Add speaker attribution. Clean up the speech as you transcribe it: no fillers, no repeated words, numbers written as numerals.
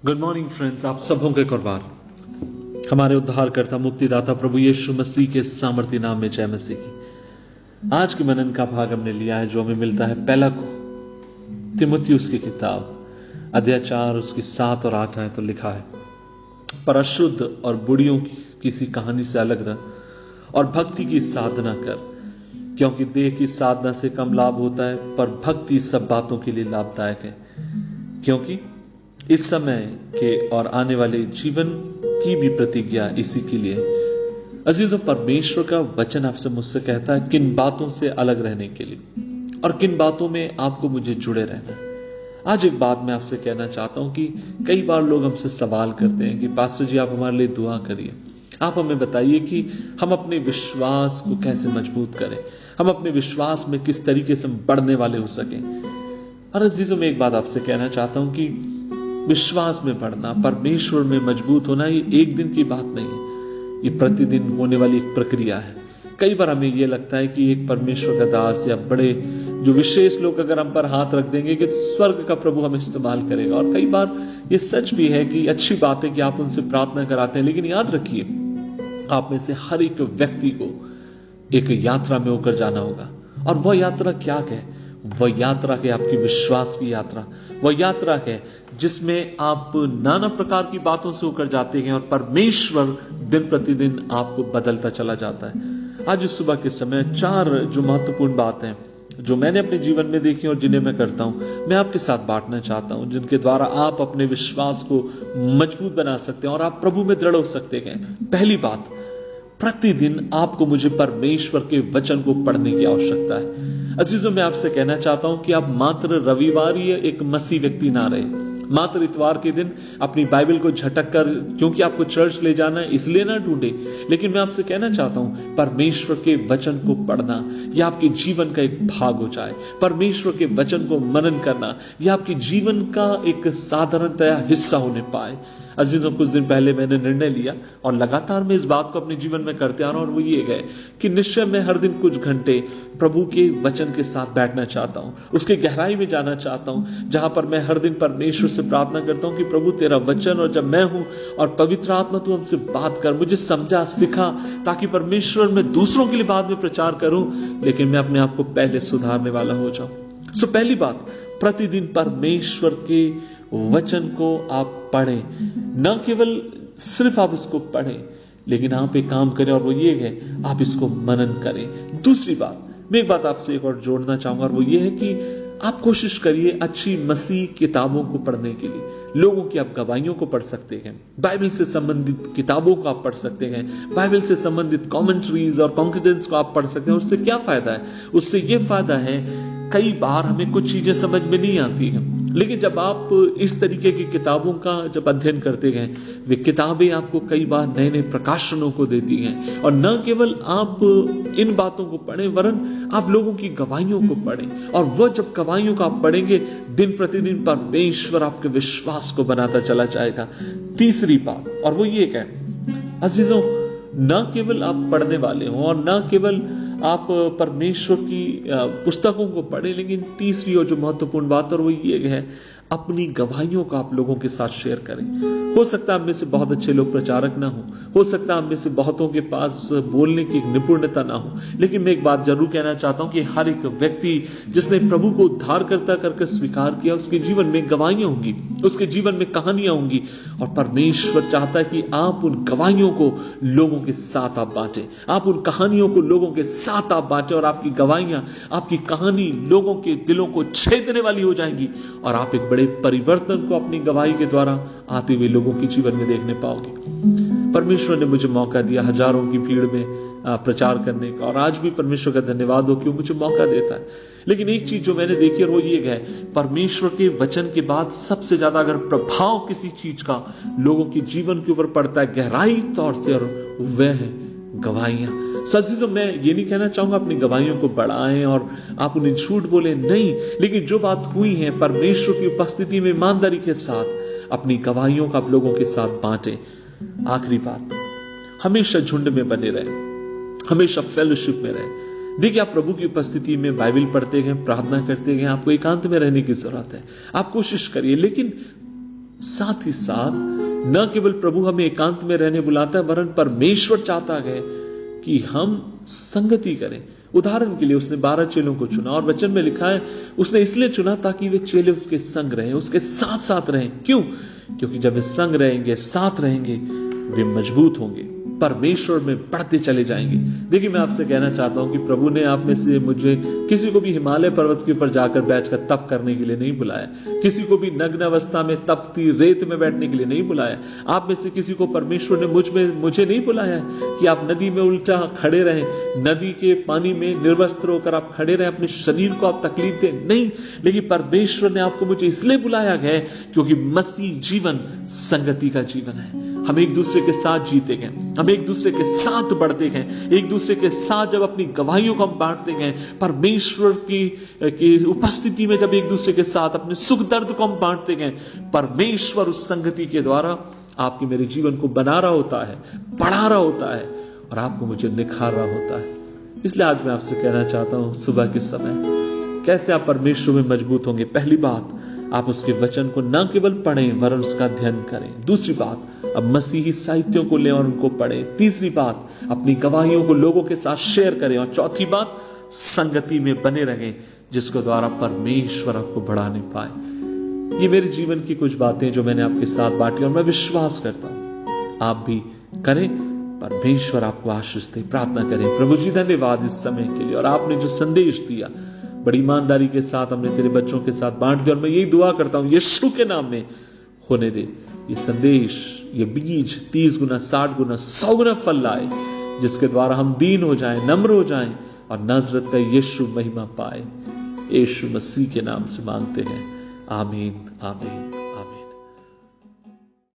Speaker 1: Good morning friends, आप सबों के कुर्बान। हमारे उद्धारकर्ता मुक्तिदाता प्रभु यीशु मसीह के सामर्थ्य नाम में जय मसीह की। आज के मनन का भाग हमने लिया है जो हमें मिलता है पहला तीमुथियुस की किताब अध्याय 4 उसकी 7 और 8 है। तो लिखा है, पर अशुद्ध और बुढ़ियों की किसी कहानी से अलग रह और भक्ति की साधना कर, क्योंकि देह की साधना से कम लाभ होता है, पर भक्ति सब बातों के लिए लाभदायक है, क्योंकि इस समय के और आने वाले जीवन की भी प्रतिज्ञा इसी के लिए। अजीजों, परमेश्वर का वचन आपसे मुझसे कहता है किन बातों से अलग रहने के लिए और किन बातों में आपको मुझे जुड़े रहना है। आज एक बात मैं आपसे कहना चाहता हूं कि कई बार लोग हमसे सवाल करते हैं कि पास्टर जी आप हमारे लिए दुआ करिए, आप हमें बताइए कि हम अपने विश्वास को कैसे मजबूत करें, हम अपने विश्वास में किस तरीके से बढ़ने वाले हो सकें। और अजीजों, मैं एक बात आपसे कहना चाहता हूं कि विश्वास में बढ़ना, परमेश्वर में मजबूत होना, ये एक दिन की बात नहीं है, ये प्रतिदिन होने वाली एक प्रक्रिया है। कई बार हमें यह लगता है कि एक परमेश्वर का दास या बड़े जो विशेष लोग अगर हम पर हाथ रख देंगे कि स्वर्ग का प्रभु हमें इस्तेमाल करेगा। और कई बार ये सच भी है कि अच्छी बात है कि आप उनसे प्रार्थना कराते हैं, लेकिन याद रखिए आप में से हर एक व्यक्ति को एक यात्रा में होकर जाना होगा। और वह यात्रा क्या है? वह यात्रा है आपकी विश्वास की यात्रा। वह यात्रा है जिसमें आप नाना प्रकार की बातों से होकर जाते हैं और परमेश्वर दिन प्रतिदिन आपको बदलता चला जाता है। आज इस सुबह के समय 4 जो महत्वपूर्ण बातें जो मैंने अपने जीवन में देखी और जिन्हें मैं करता हूं, मैं आपके साथ बांटना चाहता हूं, जिनके द्वारा आप अपने विश्वास को मजबूत बना सकते हैं और आप प्रभु में दृढ़ हो सकते हैं। पहली बात, प्रतिदिन आपको मुझे परमेश्वर के वचन को पढ़ने की आवश्यकता है। अजीजों, मैं आपसे कहना चाहता हूं कि आप मात्र रविवारी एक मसीह व्यक्ति ना रहे, मात्र इतवार के दिन अपनी बाइबल को झटक कर क्योंकि आपको चर्च ले जाना है इसलिए ना ढूंढे। लेकिन मैं आपसे कहना चाहता हूं परमेश्वर के वचन को पढ़ना यह आपके जीवन का एक भाग हो जाए। परमेश्वर के वचन को मनन करना यह आपके जीवन का एक साधारणतया हिस्सा होने पाए। अजीजों, कुछ दिन पहले मैंने निर्णय लिया और लगातार मैं इस बात को अपने जीवन में करते आ रहा हूं, और वो ये है कि निश्चय मैं हर दिन कुछ घंटे प्रभु के वचन के साथ बैठना चाहता हूं, उसके गहराई में जाना चाहता हूं, जहां पर मैं हर दिन परमेश्वर से प्रार्थना करता हूं कि प्रभु तेरा वचन और जब मैं हूं और पवित्र आत्मा तू हमसे बात कर, मुझे समझा, सिखा, ताकि परमेश्वर मैं दूसरों के लिए बाद में प्रचार करूं, लेकिन मैं अपने आप को पहले सुधारने वाला हो जाऊं। सो पहली बात, प्रतिदिन परमेश्वर के वचन को आप पढ़ें। न केवल सिर्फ आप इसको पढ़ें, लेकिन आप एक काम करें और वो ये है आप इसको मनन करें। दूसरी बात, मैं एक बात आपसे एक और जोड़ना चाहूंगा और वो ये है कि आप कोशिश करिए अच्छी मसीह किताबों को पढ़ने के लिए। लोगों की आप गवाहियों को पढ़ सकते हैं, बाइबल से संबंधित किताबों को आप पढ़ सकते हैं, बाइबल से संबंधित कमेंट्रीज और कॉन्कर्डेंस को आप पढ़ सकते हैं। उससे क्या फायदा है? उससे यह फायदा है कई बार हमें कुछ चीजें समझ में नहीं आती हैं, लेकिन जब आप इस तरीके की किताबों का जब अध्ययन करते हैं, वे किताबें आपको कई बार नए नए प्रकाशनों को देती हैं। और न केवल आप इन बातों को पढ़ें, वरन आप लोगों की गवाहियों को पढ़ें। और वह जब गवाहियों को आप पढ़ेंगे, दिन प्रतिदिन परमेश्वर आपके विश्वास को बनाता चला जाएगा। तीसरी बात, और वो ये है अजीजों, न केवल आप पढ़ने वाले हो और न केवल आप परमेश्वर की पुस्तकों को पढ़ें, लेकिन तीसरी और जो महत्वपूर्ण बात और वो ये है अपनी गवाहियों को आप लोगों के साथ शेयर करें। हो सकता है हम में से बहुत अच्छे लोग प्रचारक ना हो सकता है हम में से बहुतों के पास बोलने की निपुणता ना हो, लेकिन मैं एक बात जरूर कहना चाहता हूं कि हर एक व्यक्ति जिसने प्रभु को उद्धारकर्ता करके स्वीकार किया, उसके जीवन में गवाहियां होंगी, उसके जीवन में कहानियां होंगी। और परमेश्वर चाहता है कि आप उन गवाहियों को लोगों के साथ आप बांटें, आप उन कहानियों को लोगों के साथ आप बांटें, और आपकी गवाहियां, आपकी कहानी लोगों के दिलों को छेदने वाली हो जाएंगी और आप एक बड़े परिवर्तन को अपनी गवाही के द्वारा आते हुए लोगों के जीवन में देखने पाओगे। परमेश्वर ने मुझे मौका दिया हजारों की भीड़ में प्रचार करने का, और आज भी परमेश्वर का धन्यवाद हो कि वो मुझे मौका देता है। लेकिन एक चीज जो मैंने देखी और वो ये है, परमेश्वर के वचन के बाद सबसे ज्यादा अगर प्रभाव किसी चीज का लोगों के जीवन के ऊपर पड़ता है गहराई तौर से, और वह है गवाहियां। सचीजों, मैं ये नहीं कहना चाहूंगा अपनी गवाहियों को बढ़ाएं और आप उन्हें झूठ बोले, नहीं, लेकिन जो बात हुई है परमेश्वर की उपस्थिति में ईमानदारी के साथ अपनी गवाहियों का आप लोगों के साथ बांटें। आखिरी बात, हमेशा झुंड में बने रहे, हमेशा फेलोशिप में रहे। देखिए, आप प्रभु की उपस्थिति में बाइबल पढ़ते हैं, प्रार्थना करते हैं, आपको एकांत में रहने की जरूरत है, आप कोशिश करिए। लेकिन साथ ही साथ न केवल प्रभु हमें एकांत में रहने बुलाता है, वरन परमेश्वर चाहता है कि हम संगति करें। उदाहरण के लिए उसने 12 चेलों को चुना और वचन में लिखा है उसने इसलिए चुना ताकि वे चेले उसके संग रहें, उसके साथ साथ रहें। क्यों? क्योंकि जब वे संग रहेंगे, साथ रहेंगे, वे मजबूत होंगे, परमेश्वर में बढ़ते चले जाएंगे। देखिए, मैं आपसे कहना चाहता हूं कि प्रभु ने आप में से मुझे किसी को भी हिमालय पर्वत के ऊपर जाकर बैठकर तप करने के लिए नहीं बुलाया, किसी को भी नग्न अवस्था में तपती रेत में बैठने के लिए नहीं बुलाया। आप में से किसी को परमेश्वर ने मुझे नहीं बुलाया कि आप नदी में उल्टा खड़े रहें, नदी के पानी में निर्वस्त्र होकर आप खड़े रहें, अपने शरीर को आप तकलीफ दें, नहीं। लेकिन परमेश्वर ने आपको मुझे इसलिए बुलाया गया क्योंकि मसीह जीवन संगति का जीवन है। हम एक दूसरे के साथ जीते गए, हम एक दूसरे के साथ बढ़ते गए, एक दूसरे के साथ जब अपनी गवाहियों को हम बांटते गए, परमेश्वर की उपस्थिति में जब एक दूसरे के साथ अपने सुख दर्द को हम बांटते गए, परमेश्वर उस संगति के द्वारा आपके मेरे जीवन को बना रहा होता है, बढ़ा रहा होता है और आपको मुझे निखार रहा होता है। इसलिए आज मैं आपसे कहना चाहता हूं, सुबह के समय कैसे आप परमेश्वर में मजबूत होंगे। पहली बात, आप उसके वचन को न केवल पढ़ें वरन उसका अध्ययन करें। दूसरी बात, अब मसीही साहित्यों को लें और उनको पढ़ें। तीसरी बात, अपनी गवाहियों को लोगों के साथ शेयर करें। और चौथी बात, संगति में बने रहें जिसके द्वारा परमेश्वर आपको बढ़ा नहीं पाए। ये मेरे जीवन की कुछ बातें जो मैंने आपके साथ बांटी और मैं विश्वास करता हूं आप भी करें। परमेश्वर आपको आशीष दे। प्रार्थना करें। प्रभु जी, धन्यवाद इस समय के लिए, और आपने जो संदेश दिया बड़ी ईमानदारी के साथ हमने तेरे बच्चों के साथ बांट दिया। और मैं यही दुआ करता हूं यीशु के नाम में होने दे ये संदेश, ये बीज 30 गुना, 60 गुना, 100 गुना फल लाए, जिसके द्वारा हम दीन हो जाएं, नम्र हो जाएं और नाज़रेत का यीशु महिमा पाए। यीशु मसीह के नाम से मांगते हैं, आमीन, आमीन।